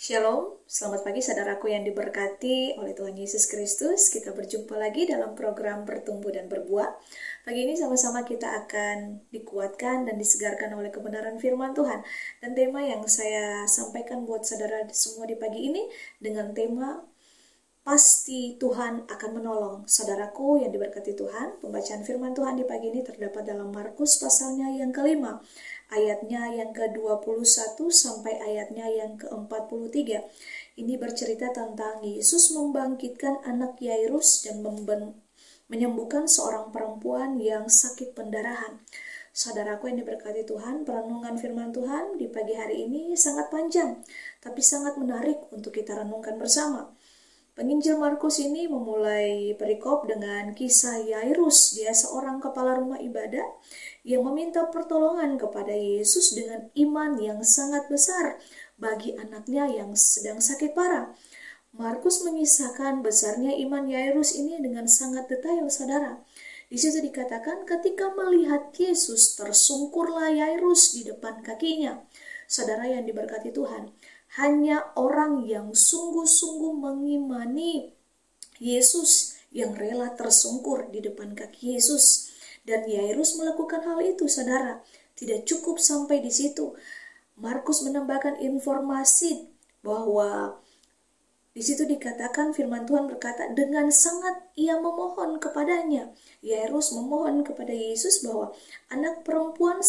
Shalom, selamat pagi saudaraku yang diberkati oleh Tuhan Yesus Kristus. Kita berjumpa lagi dalam program Bertumbuh dan Berbuah. Pagi ini sama-sama kita akan dikuatkan dan disegarkan oleh kebenaran firman Tuhan. Dan tema yang saya sampaikan buat saudara semua di pagi ini dengan tema pasti Tuhan akan menolong. Saudaraku yang diberkati Tuhan, pembacaan firman Tuhan di pagi ini terdapat dalam Markus pasalnya yang ke-5, ayatnya yang ke-21 sampai ayatnya yang ke-43. Ini bercerita tentang Yesus membangkitkan anak Yairus dan menyembuhkan seorang perempuan yang sakit pendarahan. Saudaraku yang diberkati Tuhan, perenungan firman Tuhan di pagi hari ini sangat panjang, tapi sangat menarik untuk kita renungkan bersama. Penginjil Markus ini memulai perikop dengan kisah Yairus. Dia seorang kepala rumah ibadah yang meminta pertolongan kepada Yesus dengan iman yang sangat besar bagi anaknya yang sedang sakit parah. Markus mengisahkan besarnya iman Yairus ini dengan sangat detail, saudara. Di situ dikatakan ketika melihat Yesus, tersungkurlah Yairus di depan kakinya. Saudara yang diberkati Tuhan, hanya orang yang sungguh-sungguh mengimani Yesus yang rela tersungkur di depan kaki Yesus. Dan Yairus melakukan hal itu, saudara. Tidak cukup sampai di situ. Markus menambahkan informasi bahwa di situ dikatakan firman Tuhan berkata, dengan sangat ia memohon kepadanya. Yairus memohon kepada Yesus bahwa anak perempuanku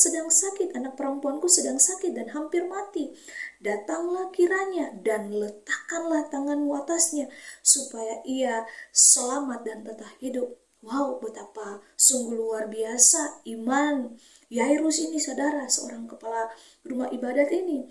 sedang sakit dan hampir mati. Datanglah kiranya dan letakkanlah tanganmu atasnya supaya ia selamat dan tetap hidup. Wow, betapa sungguh luar biasa iman Yairus ini, saudara, seorang kepala rumah ibadat ini.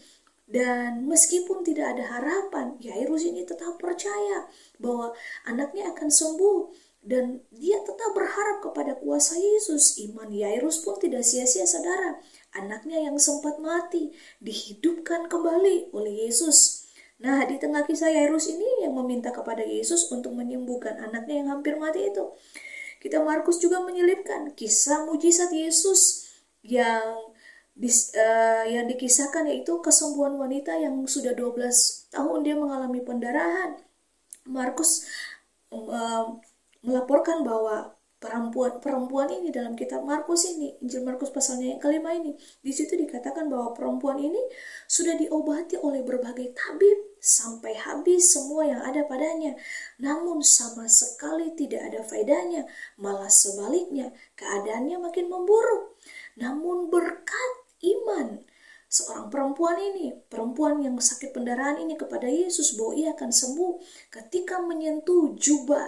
Dan meskipun tidak ada harapan, Yairus ini tetap percaya bahwa anaknya akan sembuh. Dan dia tetap berharap kepada kuasa Yesus. Iman Yairus pun tidak sia-sia, saudara. Anaknya yang sempat mati dihidupkan kembali oleh Yesus. Nah, di tengah kisah Yairus ini yang meminta kepada Yesus untuk menyembuhkan anaknya yang hampir mati itu, kita Markus juga menyelipkan kisah mujizat Yesus yang dikisahkan, yaitu kesembuhan wanita yang sudah 12 tahun dia mengalami pendarahan. Markus melaporkan bahwa perempuan ini dalam kitab Markus ini, Injil Markus pasalnya yang ke-5 ini, di situ dikatakan bahwa perempuan ini sudah diobati oleh berbagai tabib sampai habis semua yang ada padanya, namun sama sekali tidak ada faedahnya, malah sebaliknya keadaannya makin memburuk. Namun berkat iman seorang perempuan yang sakit pendarahan ini kepada Yesus bahwa ia akan sembuh, ketika menyentuh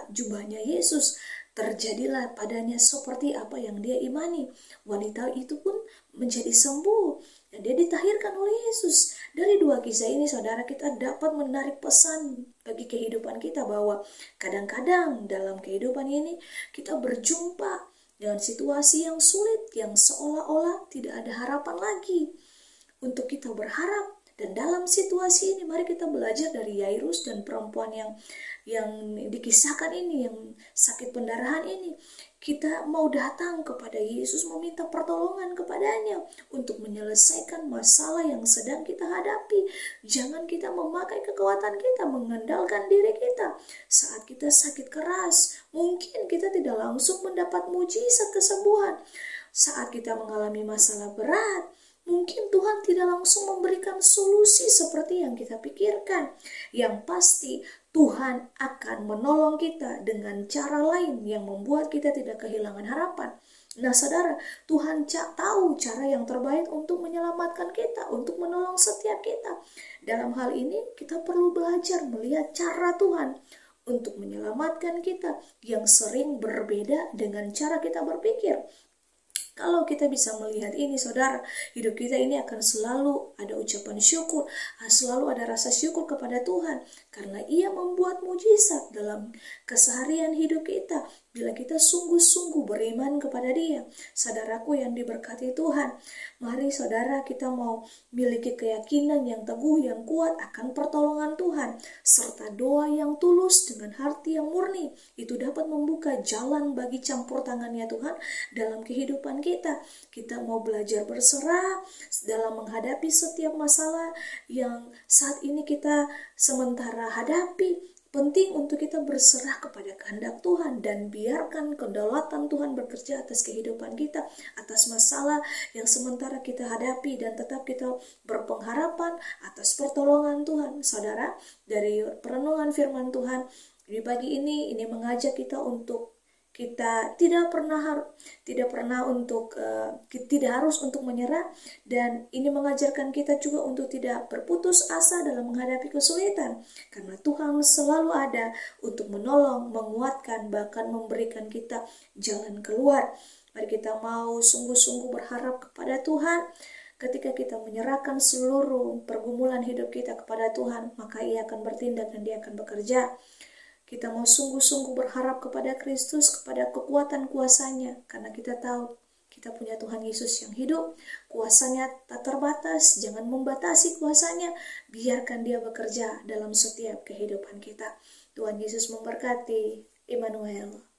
jubahnya Yesus, terjadilah padanya seperti apa yang dia imani. Wanita itu pun menjadi sembuh dan dia ditahirkan oleh Yesus. Dari dua kisah ini, saudara, kita dapat menarik pesan bagi kehidupan kita bahwa kadang-kadang dalam kehidupan ini kita berjumpa dengan situasi yang sulit, yang seolah-olah tidak ada harapan lagi untuk kita berharap. Dan dalam situasi ini mari kita belajar dari Yairus dan perempuan yang dikisahkan ini, yang sakit pendarahan ini. Kita mau datang kepada Yesus, meminta pertolongan kepadanya untuk menyelesaikan masalah yang sedang kita hadapi. Jangan kita memakai kekuatan kita, mengandalkan diri kita. Saat kita sakit keras, mungkin kita tidak langsung mendapat mujizat kesembuhan. Saat kita mengalami masalah berat, mungkin Tuhan tidak langsung memberikan solusi seperti yang kita pikirkan. Yang pasti Tuhan akan menolong kita dengan cara lain yang membuat kita tidak kehilangan harapan. Nah, saudara, Tuhan tahu cara yang terbaik untuk menyelamatkan kita, untuk menolong setiap kita. Dalam hal ini kita perlu belajar melihat cara Tuhan untuk menyelamatkan kita yang sering berbeda dengan cara kita berpikir. Kalau kita bisa melihat ini, saudara, hidup kita ini akan selalu ada ucapan syukur, selalu ada rasa syukur kepada Tuhan, karena Ia membuat mujizat dalam keseharian hidup kita. bila kita sungguh-sungguh beriman kepada Dia. Saudaraku yang diberkati Tuhan, mari saudara kita mau miliki keyakinan yang teguh, yang kuat akan pertolongan Tuhan, serta doa yang tulus dengan hati yang murni. Itu dapat membuka jalan bagi campur tangannya Tuhan dalam kehidupan kita. Kita mau belajar berserah dalam menghadapi setiap masalah yang saat ini kita sementara hadapi. Penting untuk kita berserah kepada kehendak Tuhan dan biarkan kedaulatan Tuhan bekerja atas kehidupan kita, atas masalah yang sementara kita hadapi, dan tetap kita berpengharapan atas pertolongan Tuhan. Saudara, dari perenungan firman Tuhan di pagi ini mengajak kita untuk kita tidak harus untuk menyerah, dan ini mengajarkan kita juga untuk tidak berputus asa dalam menghadapi kesulitan, karena Tuhan selalu ada untuk menolong, menguatkan, bahkan memberikan kita jalan keluar. Mari kita mau sungguh-sungguh berharap kepada Tuhan. Ketika kita menyerahkan seluruh pergumulan hidup kita kepada Tuhan, maka Ia akan bertindak dan Dia akan bekerja. Kita mau sungguh-sungguh berharap kepada Kristus, kepada kekuatan kuasa-Nya, karena kita tahu kita punya Tuhan Yesus yang hidup, kuasa-Nya tak terbatas. Jangan membatasi kuasa-Nya, biarkan Dia bekerja dalam setiap kehidupan kita. Tuhan Yesus memberkati. Immanuel.